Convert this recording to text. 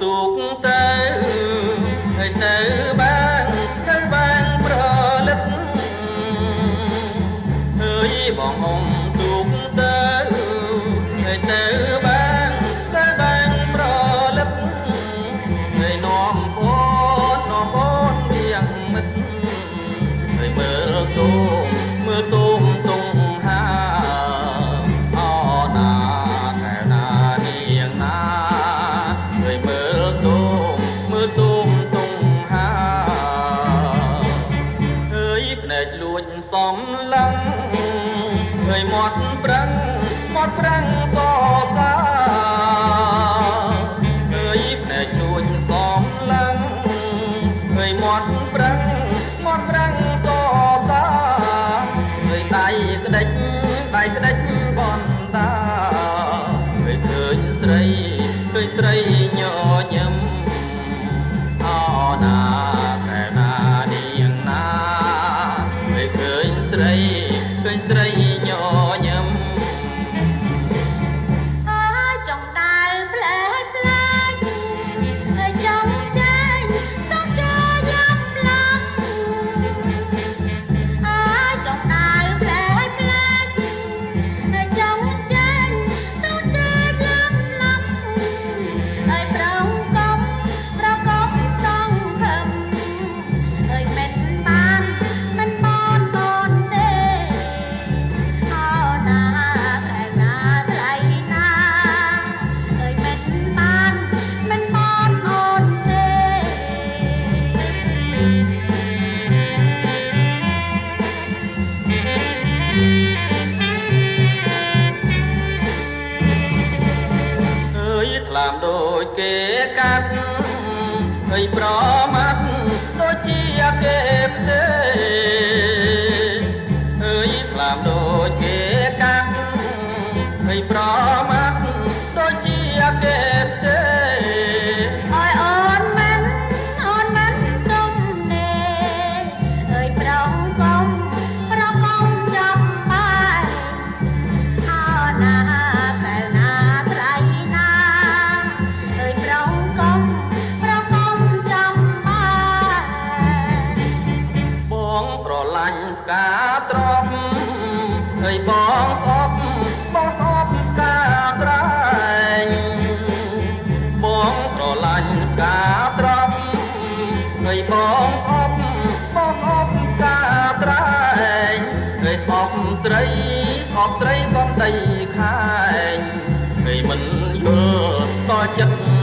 ទូកទៅហើយទៅបានប្រលិតហើយបងអ៊ំទូកទៅហើយទៅបានប្រលិតហើយនាំអូនវាងមិត្តហើយមើលទូកតុងហាអណាកែណានាងណាហើយមើលទូកតុងហាហើយភ្នែកលួចសំឡឹងហើយមាត់ប្រាំងសរសាហើយភ្នែកលួចសំឡឹងហើយមាត់ប្រាំងសរសាហើយដៃក្តិចបន្តាហើយឃើញស្រីញញឹមអណាកែណានាងណាហើយឃើញស្រីញញឹមចង់ដើរផ្លែហើយចង់ចាញ់យ៉ាប់ឡាប់ចង់ដើរផ្លែហើយចង់ចាញ់យ៉ាប់ឡាប់ហើយប្រងកុំសងខឹមហើយមិនបានទេអោណាកែណាថ្លៃណាហើយមិនបានអូនទេអើយថ្លាមដូចគេកាត់ហើយប្រមាត់ដូចជាគេផ្ទេអើយថ្លាមដូចគេកាត់ហើយប្រមាត់ដូចជាគេផ្ទេអើយអូនមិនទុំទេអើយប្រងកុំចាំបាយអោណាកែណាថ្លៃណាអើយប្រងកុំចាំបាយបងស្រឡាញ់ផ្កាត្រប់ហើយបងស្អប់ផ្កាត្រែងបងស្រឡាញ់ផ្កាត្រប់ហើយបងស្អប់ផ្កាត្រែងហើយស្អប់ស្រីសំដីខែងហើយមិនយល់តចិត្ត